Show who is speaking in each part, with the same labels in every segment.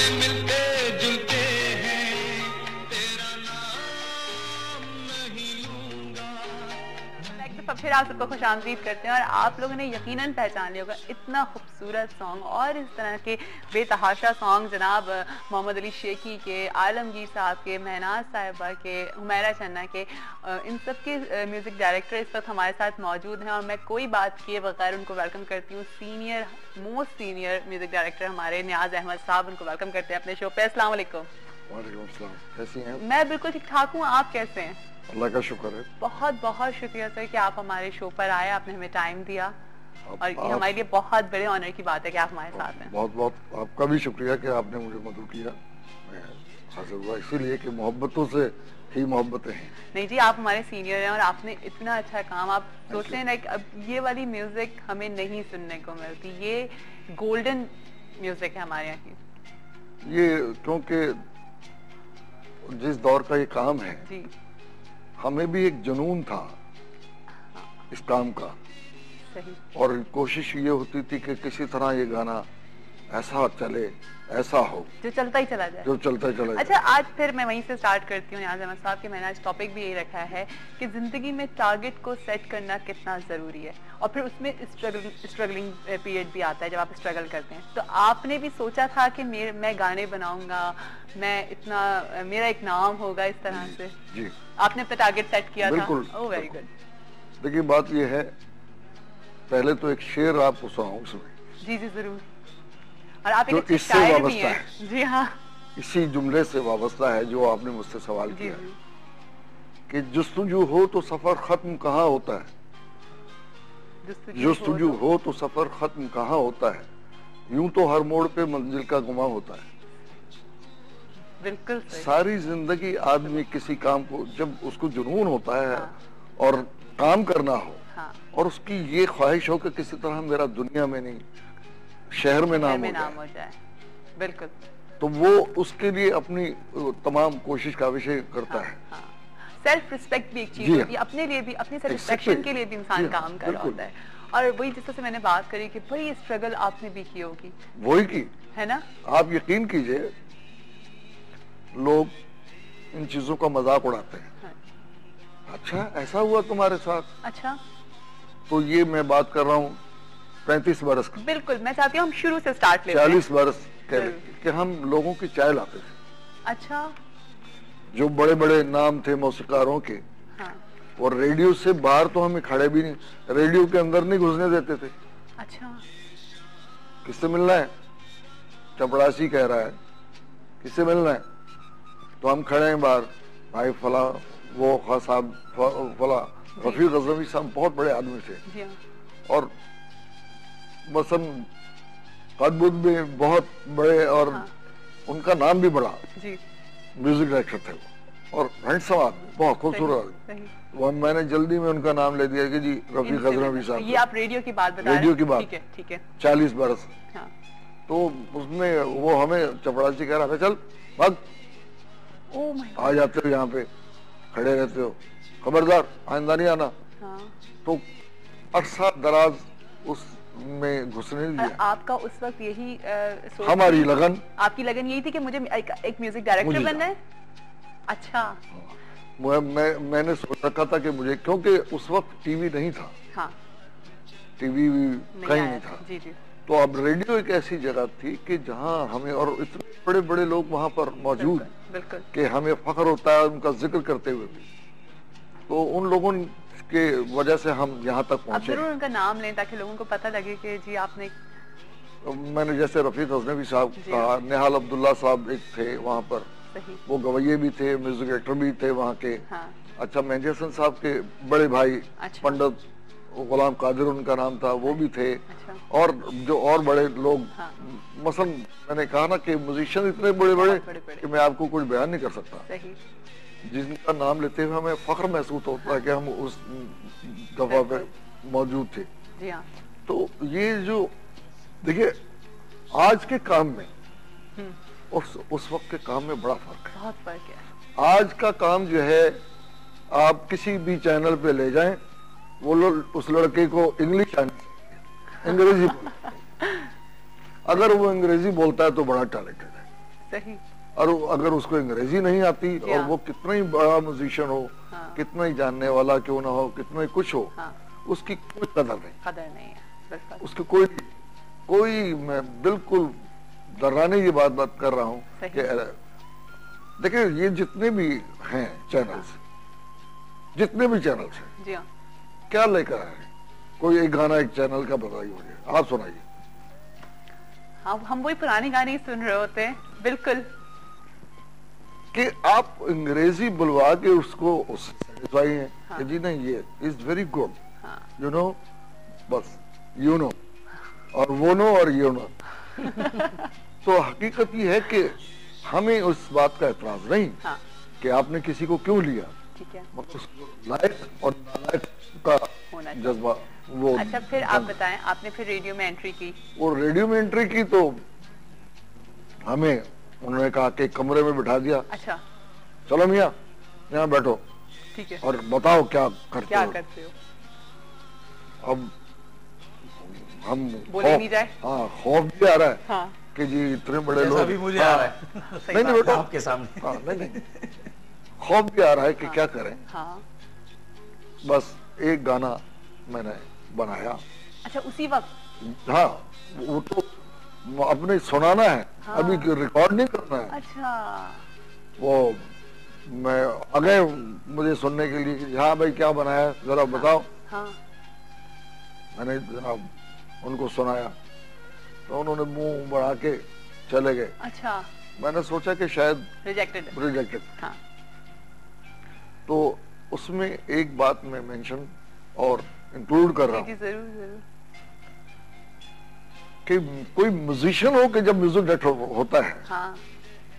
Speaker 1: मिलते जुलते हैं, तेरा नाम नहीं लूंगा।
Speaker 2: एक दफा फिर आप सबको खुशामदीद करते हैं और आप लोगों ने यकीनन पहचान लिया होगा इतना खूबसूरत सॉन्ग और इस तरह के बेतहाशा सॉन्ग जनाब मोहम्मद अली शेखी के, आलमगीर साहब के, महनाज साहिबा के, हुमैरा चन्ना के, इन सब के म्यूज़िक डायरेक्टर इस वक्त हमारे साथ मौजूद हैं और मैं कोई बात किए बगैर उनको वेलकम करती हूँ। मोस्ट सीनियर म्यूज़िक डायरेक्टर हमारे नियाज अहमद साहब, उनको वेलकम करते हैं अपने शो पे। अस्सलाम वालेकुम।
Speaker 3: वालेकुम अस्सलाम, कैसी हैं?
Speaker 2: मैं बिल्कुल ठीक ठाक हूँ, आप कैसे हैं?
Speaker 3: अल्लाह का शुक्र है।
Speaker 2: बहुत बहुत शुक्रिया सर कि आप हमारे शो पर आए, आपने हमें टाइम दिया और ये हमारे लिए बहुत बड़े ऑनर की बात है कि आप हमारे साथ हैं।
Speaker 3: बहुत बहुत आपका भी शुक्रिया कि आपने मुझे मदद किया। मैं हासिल हुआ इसीलिए कि मोहब्बतों से ही मोहब्बतें हैं।
Speaker 2: नहीं जी, आप हमारे सीनियर हैं और आपने इतना अच्छा काम, आप सोचते हैं लाइक अब ये वाली म्यूजिक हमें नहीं सुनने को मिलती, ये गोल्डन म्यूजिक है हमारे यहाँ की।
Speaker 3: ये क्योंकि जिस दौर का ये काम है
Speaker 2: जी,
Speaker 3: हमें भी एक जुनून था इस काम का,
Speaker 2: सही।
Speaker 3: और कोशिश ये होती थी कि किसी तरह ये गाना ऐसा चले, ऐसा हो
Speaker 2: जो चलता ही चला जाए,
Speaker 3: जो चलता चला जाए।
Speaker 2: अच्छा, आज फिर मैं वहीं से स्टार्ट करती हूँ नियाज अहमद साहब कि मैंने आज टॉपिक भी यही रखा है कि जिंदगी में टारगेट को सेट करना कितना जरूरी है और फिर उसमें स्ट्रगलिंग पीरियड भी आता है जब आप स्ट्रगल करते हैं। तो आपने भी सोचा था कि मैं गाने बनाऊंगा, मैं इतना मेरा एक नाम होगा इस तरह से?
Speaker 3: जी,
Speaker 2: आपने अपना टारगेट सेट किया था?
Speaker 3: बिल्कुल।
Speaker 2: Oh very good.
Speaker 3: देखिए बात ये है, पहले तो एक शेर आपको सुनाऊं उसमें।
Speaker 2: जी जी जरूर। और आप एक
Speaker 3: जो
Speaker 2: अच्छे
Speaker 3: इससे
Speaker 2: शायर भी
Speaker 3: वाबस्ता
Speaker 2: हैं। जी हाँ,
Speaker 3: इसी जुमले से वाबस्ता है जो आपने मुझसे सवाल
Speaker 2: जी
Speaker 3: किया
Speaker 2: जी।
Speaker 3: कि जुस्तजू हो तो सफर खत्म कहाँ होता है, जुस्तजू हो तो सफर खत्म कहाँ होता है, यूं तो हर मोड़ पे मंजिल का गुमा होता है।
Speaker 2: बिल्कुल सही।
Speaker 3: सारी जिंदगी आदमी किसी काम को, जब उसको जुनून होता है
Speaker 2: हाँ।
Speaker 3: और काम करना हो,
Speaker 2: हाँ।
Speaker 3: और उसकी ये ख्वाहिश हो कि किसी तरह मेरा दुनिया में नहीं शहर में नाम हो
Speaker 2: जाए, बिल्कुल,
Speaker 3: तो वो उसके लिए अपनी तमाम कोशिश का विषय करता है।
Speaker 2: हाँ। सेल्फ रिस्पेक्ट भी एक चीज
Speaker 3: जी
Speaker 2: होती है, अपने लिए भी, अपनी सेटिस्फेक्शन के लिए भी इंसान काम कर रहा होता है। और वही जिस तरह से मैंने बात करी कि बड़ी स्ट्रगल आपने भी की होगी,
Speaker 3: वही की
Speaker 2: है ना?
Speaker 3: आप यकीन कीजिए, लोग इन चीजों का मजाक उड़ाते हैं।
Speaker 2: हाँ।
Speaker 3: अच्छा ऐसा हुआ तुम्हारे साथ?
Speaker 2: अच्छा,
Speaker 3: तो ये मैं बात कर रहा हूँ 35 बरस की।
Speaker 2: बिल्कुल, मैं चाहती हूँ हम शुरू से स्टार्ट लेते हैं।
Speaker 3: 40 बरस पहले कि हम लोगों की चाय लाते थे।
Speaker 2: अच्छा,
Speaker 3: जो बड़े बड़े नाम थे मौसीकारों के,
Speaker 2: हाँ।
Speaker 3: और रेडियो से बाहर तो हमें खड़े भी नहीं, रेडियो के अंदर नहीं घुसने देते थे।
Speaker 2: अच्छा,
Speaker 3: किससे मिलना है? चपड़ासी कह रहा है किससे मिलना है, तो हम खड़े हैं बाहर, भाई फला वो खास साहब फला रफीक गजनवी साहब बहुत बड़े आदमी थे,
Speaker 2: जी हाँ।
Speaker 3: और बस हम कद में बहुत बड़े, और
Speaker 2: हाँ।
Speaker 3: उनका नाम भी बड़ा,
Speaker 2: जी,
Speaker 3: म्यूजिक डायरेक्टर थे वो, और हैंडसम आदमी, बहुत खूबसूरत आदमी। वो मैंने जल्दी में उनका नाम ले दिया कि जी रफीक गजनवी साहब।
Speaker 2: ये आप रेडियो की बात बता रहे हैं?
Speaker 3: रेडियो की बात,
Speaker 2: ठीक है, ठीक है।
Speaker 3: 40 बरस।
Speaker 2: हाँ।
Speaker 3: तो उसमें वो हमें चपड़ासी कह रहा था चल भाग,
Speaker 2: ओह माय गॉड।
Speaker 3: आ जाते हो यहाँ पे खड़े रहते हो, खबरदार आइंदा नहीं आना।
Speaker 2: हाँ।
Speaker 3: तो अरसा दराज उसमें घुसने नहीं दिया।
Speaker 2: आपका उस वक्त यही सोच
Speaker 3: हमारी
Speaker 2: थी?
Speaker 3: लगन,
Speaker 2: आपकी लगन यही थी कि मुझे एक म्यूजिक डायरेक्टर बनना है? अच्छा,
Speaker 3: मैंने सोच रखा था कि मुझे, क्योंकि उस वक्त टीवी नहीं था।
Speaker 2: हाँ,
Speaker 3: टीवी कहीं नहीं था।
Speaker 2: जी जी।
Speaker 3: तो अब रेडियो एक ऐसी जगह थी कि जहाँ हमें, और इतने बड़े बड़े लोग वहाँ पर मौजूद,
Speaker 2: बिल्कुल,
Speaker 3: कि हमें फख्र होता है उनका जिक्र करते हुए भी। तो उन लोगों के वजह से हम यहाँ तक
Speaker 2: अब
Speaker 3: पहुँचे।
Speaker 2: जरूर उनका नाम लें ताकि लोगों को पता लगे कि जी आपने।
Speaker 3: मैंने जैसे रफीक गजनवी साहब कहा, निहाल अब्दुल्ला साहब एक थे वहाँ पर,
Speaker 2: सही।
Speaker 3: वो गवैये भी थे, म्यूजिक डायरेक्टर भी थे वहाँ के।
Speaker 2: हाँ।
Speaker 3: अच्छा, मेहंदी हसन साहब के बड़े भाई
Speaker 2: अच्छा।
Speaker 3: पंडित गुलाम कादिर उनका नाम था, वो भी थे।
Speaker 2: अच्छा।
Speaker 3: और जो और बड़े लोग,
Speaker 2: हाँ।
Speaker 3: मसलन मैंने कहा ना कि म्यूजिशियन इतने बड़े बड़े कि मैं आपको कुछ बयान नहीं कर सकता,
Speaker 2: सही।
Speaker 3: जिनका नाम लेते हुए हमें फख्र महसूस होता है कि हम उस दफा पे मौजूद थे।
Speaker 2: जी हाँ।
Speaker 3: तो ये जो देखिए आज के काम में उस वक्त के काम में बड़ा फर्क है,
Speaker 2: बहुत फर्क है।
Speaker 3: आज का काम जो है, आप किसी भी चैनल पे ले जाएं, वो लोग उस लड़के को इंग्लिश अंग्रेजी बोलते, अगर वो अंग्रेजी बोलता है तो बड़ा टैलेंटेड है।
Speaker 2: सही।
Speaker 3: और अगर उसको अंग्रेजी नहीं आती और वो कितना ही बड़ा म्यूजिशियन हो, कितना ही जानने वाला क्यों ना हो, कितना ही कुछ हो, उसकी कोई कदर नहीं
Speaker 2: है, बिल्कुल।
Speaker 3: उसकी कोई मैं बिल्कुल डराने की बात कर रहा हूँ कि देखिए ये जितने भी हैं चैनल्स, जितने भी चैनल्स हैं,
Speaker 2: जी हाँ,
Speaker 3: क्या लेकर आए? कोई एक गाना एक चैनल का बताइए मुझे, आप सुनाइए।
Speaker 2: हाँ, हम वही पुराने गाने ही सुन रहे होते हैं, बिल्कुल।
Speaker 3: कि आप अंग्रेजी बुलवा के उसको सेटिस्फाई हैं कि जी नहीं ये is very good, you know, बस यू नो और वो नो और यू नो। तो हकीकत ये है कि हमें उस बात का एतराज नहीं कि आपने किसी को क्यों लिया,
Speaker 2: ठीक है,
Speaker 3: उसको लायक और नालायक का जज्बा वो।
Speaker 2: अच्छा, फिर आप बताएं, आपने फिर रेडियो में एंट्री की?
Speaker 3: और रेडियो में एंट्री की तो हमें उन्होंने कहा कि कमरे में बिठा दिया।
Speaker 2: अच्छा,
Speaker 3: चलो मियाँ यहाँ बैठो,
Speaker 2: ठीक है,
Speaker 3: और बताओ क्या करते
Speaker 2: हो।
Speaker 3: अब हम
Speaker 2: बोले नहीं जाए,
Speaker 3: हाँ, खौफ भी आ रहा है कि जी इतने बड़े लोग,
Speaker 4: अभी मुझे आ रहा है
Speaker 3: नहीं बेटा
Speaker 4: आपके सामने,
Speaker 3: नहीं खौफ भी आ रहा है कि क्या करें। बस एक गाना मैंने बनाया।
Speaker 2: अच्छा, उसी वक्त?
Speaker 3: हाँ, वो तो अपने सुनाना है, अभी रिकॉर्ड नहीं करना है।
Speaker 2: अच्छा, वो
Speaker 3: मैं आ गए मुझे सुनने के लिए, हाँ भाई क्या बनाया जरा बताओ। मैंने जनाब उनको सुनाया तो उन्होंने मुंह बढ़ा के चले गए।
Speaker 2: अच्छा,
Speaker 3: मैंने सोचा कि शायद रिजेक्टेड। तो उसमें एक बात मैं मेंशन और इंक्लूड कर रहा हूँ कि कोई म्यूजिशियन हो कि जब म्यूजिक डायरेक्टर होता है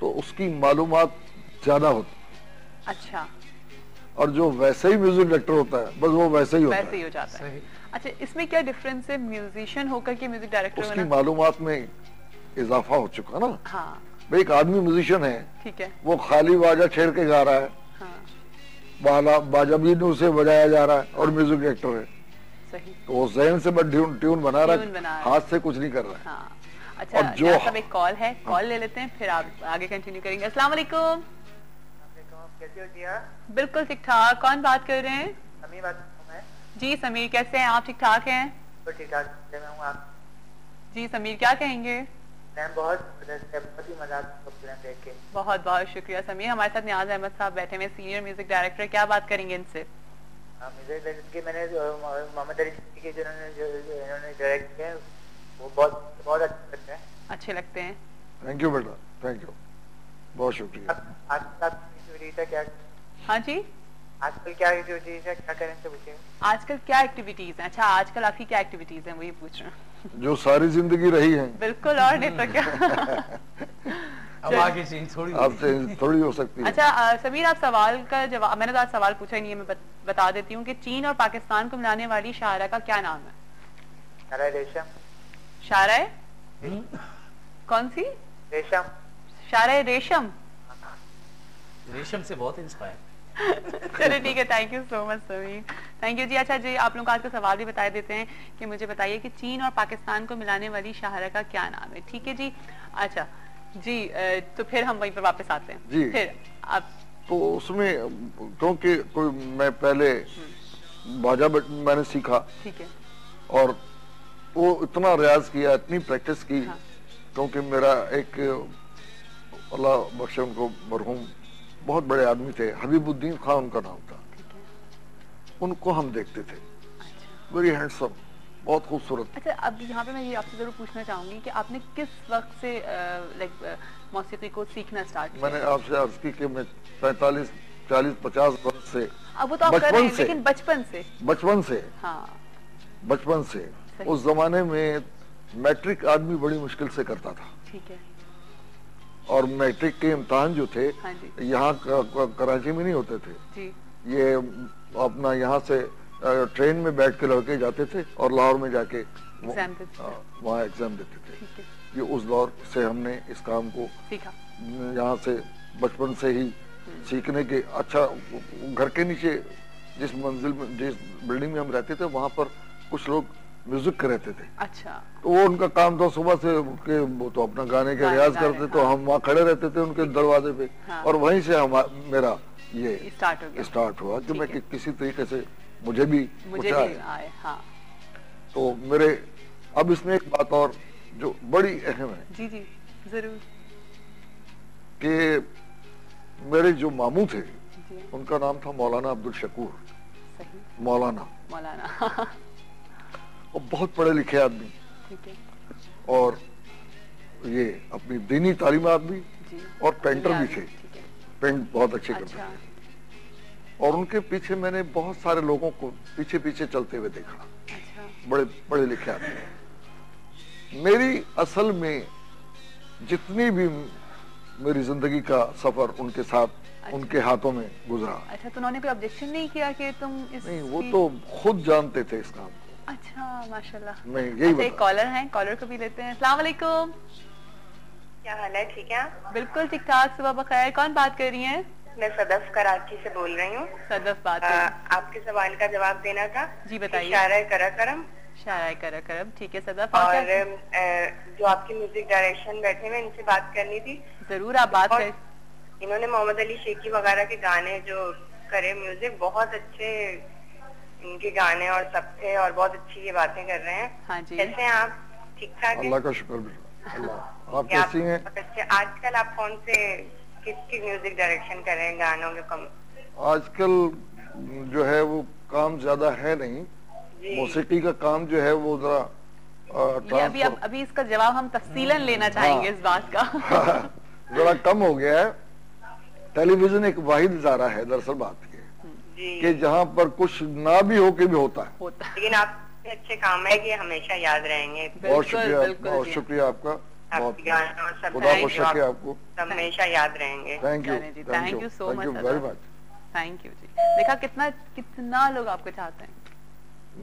Speaker 3: तो उसकी मालूमात ज्यादा होती।
Speaker 2: अच्छा,
Speaker 3: और जो वैसे ही म्यूजिक डायरेक्टर होता है बस वो वैसे ही हो
Speaker 2: जाता है। अच्छा, इसमें क्या डिफरेंस है म्यूजिशियन होकर के म्यूजिक डायरेक्टर?
Speaker 3: उसकी मालूमात में इजाफा हो चुका ना। भाई एक आदमी म्यूजिशियन है, ठीक है, वो खाली बाजा छेड़ के गा रहा है, बाजा भी उसे बजाया जा रहा है और म्यूजिक डायरेक्टर है,
Speaker 2: सही,
Speaker 3: तो वो जहन से बस ट्यून बना रहा है, हाथ से कुछ नहीं कर रहा है।
Speaker 2: अच्छा, और जो सब एक कॉल है, कॉल ले लेते हैं, फिर आप आगे कंटिन्यू करेंगे। अस्सलाम वालेकुम।
Speaker 5: कैसे हो जी आप?
Speaker 2: बिल्कुल ठीक ठाक। कौन बात कर रहे हैं?
Speaker 5: समीर बात कर रहा हूं।
Speaker 2: जी समीर, कैसे हैं आप? ठीक ठाक हैं?
Speaker 5: तो ठीक ठाक मैं हूँ। आप?
Speaker 2: जी समीर, क्या कहेंगे?
Speaker 5: बहुत ही मजा आता देख के।
Speaker 2: बहुत बहुत शुक्रिया समीर। हमारे साथ नियाज अहमद साहब बैठे हुए, सीनियर म्यूजिक डायरेक्टर, क्या बात करेंगे इनसे?
Speaker 5: म्यूजिक डायरेक्टर मैंने मोहम्मद अली के जो इन्होंने डायरेक्ट किया वो बहुत अच्छे लगते हैं।
Speaker 3: थैंक यू बेटा, थैंक यू, बहुत शुक्रिया।
Speaker 5: क्या?
Speaker 2: हाँ जी,
Speaker 5: आजकल क्या एक्टिविटीज है, क्या करें से पूछिए।
Speaker 2: आजकल क्या एक्टिविटीज हैं? अच्छा, आजकल आपकी क्या एक्टिविटीज हैं, वही पूछ रहे हैं।
Speaker 3: जो सारी जिंदगी रही है।
Speaker 2: बिल्कुल, और नहीं तो क्या।
Speaker 4: अब आगे चेंज
Speaker 3: थोड़ी हो सकती है।
Speaker 2: अच्छा समीर, आप सवाल का जवाब, मैंने तो आज सवाल पूछा ही नहीं है, मैं बता देती हूँ कि चीन और पाकिस्तान को मिलाने वाली शायरा का क्या नाम है?
Speaker 5: शायरा रेशम।
Speaker 2: शायरा कौन सी?
Speaker 5: रेशम।
Speaker 2: शायरा रेशम।
Speaker 4: रेशम से बहुत इंस्पायर।
Speaker 2: चलिए ठीक है, thank you so much Sameer, thank you जी। अच्छा जी, आप लोगों को आज का सवाल भी बता देते हैं कि मुझे बताइए कि चीन और पाकिस्तान को मिलाने वाली शायरा का क्या नाम है? ठीक है जी। अच्छा जी, तो फिर हम वहीं पर वापस आते हैं
Speaker 3: जी।
Speaker 2: फिर आप
Speaker 3: तो उसमें क्योंकि कोई मैं पहले बाजा मैंने सीखा,
Speaker 2: ठीक है,
Speaker 3: और वो इतना रियाज किया, इतनी प्रैक्टिस की, क्योंकि मेरा एक अल्लाह बख्शे उनको मरहूम बहुत बड़े आदमी थे, हबीबुद्दीन खान उनका नाम था, उनको हम देखते थे, वेरी हैंडसम, बहुत खूबसूरत।
Speaker 2: अच्छा, अब यहाँ पे मैं ये आपसे जरूर पूछना चाहूंगी कि आपने किस वक्त से मौसीकी को सीखना स्टार्ट किया?
Speaker 3: मैंने आपसे अर्ज की कि मैं 45, 40, 50 वर्ष से,
Speaker 2: अब वो तो आप कर रहे हैं, लेकिन बचपन से हाँ,
Speaker 3: बचपन से। उस जमाने में मैट्रिक आदमी बड़ी मुश्किल से करता था, ठीक है, और मैट्रिक के इम्तिहान जो थे यहाँ कराची में नहीं होते थे जी। ये अपना यहाँ से ट्रेन में बैठ के लड़के जाते थे और लाहौर में जाके वहाँ एग्जाम देते थे। ये उस दौर से हमने इस काम को सीखा, यहाँ से बचपन से ही सीखने के। अच्छा, घर के नीचे जिस मंजिल में, जिस बिल्डिंग में हम रहते थे, वहाँ पर कुछ लोग म्यूजिक के रहते थे।
Speaker 2: अच्छा।
Speaker 3: तो वो उनका काम था सुबह से उठ के वो तो अपना गाने के रियाज करते, तो हम वहाँ खड़े रहते थे उनके दरवाजे पे। और वहीं से मेरा ये स्टार्ट हुआ कि मैं किसी तरीके से मुझे भी आए।
Speaker 2: हाँ।
Speaker 3: तो मेरे अब इसमें एक बात और जो बड़ी अहम है।
Speaker 2: जी जी जरूर।
Speaker 3: कि मेरे जो मामू थे उनका नाम था मौलाना अब्दुल शकूर। मौलाना वो बहुत पढ़े लिखे आदमी, और ये अपनी दीनी तालीमात भी, और पेंटर भी थे, पेंट बहुत अच्छे करते थे। और उनके पीछे मैंने बहुत सारे लोगों को पीछे पीछे चलते हुए देखा। बड़े पढ़े लिखे आदमी। मेरी असल में जितनी भी मेरी जिंदगी का सफर उनके साथ, उनके हाथों में गुजरा।
Speaker 2: अच्छा, तो उन्होंने कोई ऑब्जेक्शन नहीं किया कि तुम इस
Speaker 3: नहीं, वो तो खुद जानते थे इस काम को।
Speaker 2: अच्छा माशाल्लाह।
Speaker 3: मैं यही
Speaker 2: एक कॉलर हैं, कॉलर को भी लेते हैं। अस्सलाम वालेकुम।
Speaker 6: क्या हाल है? ठीक है,
Speaker 2: बिल्कुल ठीक ठाक, सुबह बखैर। कौन बात कर रही हैं?
Speaker 6: मैं सदफ कराची से बोल रही हूँ।
Speaker 2: सदफ बात
Speaker 6: आपके सवाल का जवाब देना था।
Speaker 2: जी बताइए।
Speaker 6: शायरा करा करम।
Speaker 2: शायरा करा करम, ठीक है सदफ।
Speaker 6: और जो आपके म्यूजिक डायरेक्शन बैठे हुए, इनसे बात करनी थी।
Speaker 2: जरूर, आप बात करें।
Speaker 6: इन्होंने मोहम्मद अली शेखी वगैरह के गाने जो करे म्यूजिक, बहुत अच्छे इनके गाने और सब थे, और बहुत अच्छी ये बातें कर रहे हैं।
Speaker 2: हाँ जी।
Speaker 6: कैसे हैं आप? ठीक ठाक?
Speaker 3: अल्लाह का शुक्र। अल्लाह, आप कैसी हैं?
Speaker 6: अच्छे। आजकल आप कौन से किसकी म्यूजिक डायरेक्शन कर रहे हैं गानों के? कम
Speaker 3: आजकल जो है वो काम ज्यादा है नहीं, मौसीकी का काम जो है वो जरा
Speaker 2: अभी इसका जवाब हम तफसीलन लेना चाहेंगे। इस बात का
Speaker 3: जरा कम हो गया है। टेलीविजन एक वाहिद इदारा है दरअसल बात कि जहाँ पर कुछ ना भी हो के भी होता है।
Speaker 6: लेकिन आपके अच्छे काम है कि हमेशा याद रहेंगे।
Speaker 3: बहुत शुक्रिया, बहुत शुक्रिया आपका। खुदा को शुक्रिया, आपको
Speaker 6: हमेशा याद रहेंगे।
Speaker 3: Thank you,
Speaker 2: thank you so much,
Speaker 3: very much.
Speaker 2: Thank you जी। देखा कितना लोग आपको चाहते हैं।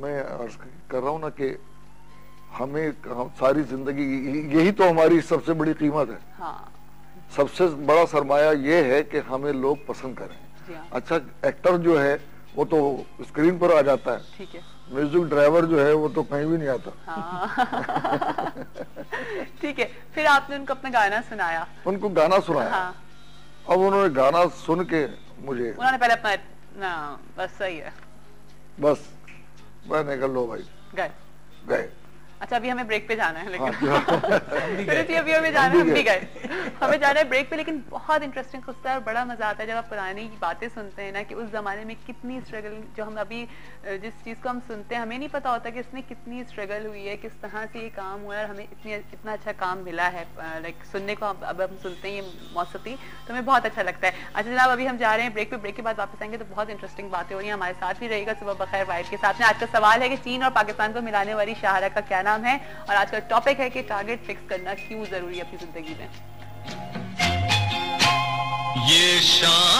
Speaker 3: मैं अर्ज कर रहा हूँ ना कि हम सारी जिंदगी यही तो हमारी सबसे बड़ी कीमत है।
Speaker 2: हाँ।
Speaker 3: सबसे बड़ा सरमाया ये है कि हमें लोग पसंद करें। अच्छा एक्टर जो है वो तो स्क्रीन पर आ जाता है, ठीक है। म्यूजिक ड्राइवर जो है वो तो कहीं भी नहीं आता।
Speaker 2: हाँ। ठीक है, फिर आपने उनको अपना गाना सुनाया।
Speaker 3: उनको गाना सुनाया।
Speaker 2: हाँ।
Speaker 3: अब उन्होंने गाना सुन के उन्होंने
Speaker 2: पहले अपना बस सही है,
Speaker 3: बस मैंने कहा लो भाई गए।
Speaker 2: अच्छा, अभी हमें ब्रेक पे जाना है, लेकिन अभी हमें जाना है, हम भी गए, हमें जाना है ब्रेक पे। लेकिन बहुत इंटरेस्टिंग किस्सा है और बड़ा मजा आता है जब आप पुरानी बातें सुनते हैं ना, कि उस जमाने में कितनी स्ट्रगल, जो हम अभी जिस चीज को हम सुनते हैं हमें नहीं पता होता कि इसमें कितनी स्ट्रगल हुई है, किस तरह से ये काम हुआ है और हमें इतना अच्छा काम मिला है। लाइक सुनने को अब हम सुनते हैं ये मौसीकी, तो हमें बहुत अच्छा लगता है। अच्छा जनाब, अभी हम जा रहे हैं ब्रेक पे, ब्रेक के बाद वापस आएंगे तो बहुत इंटरेस्टिंग बातें हो रही हैं। हमारे साथ भी रहेगा सुबह बखैर वाइड के साथ में। आज का सवाल है कि चीन और पाकिस्तान को मिलाने वाली शाहरा का क्या नाम है, और आज का टॉपिक है कि टारगेट फिक्स करना क्यों जरूरी है अपनी जिंदगी में।
Speaker 1: ये शाम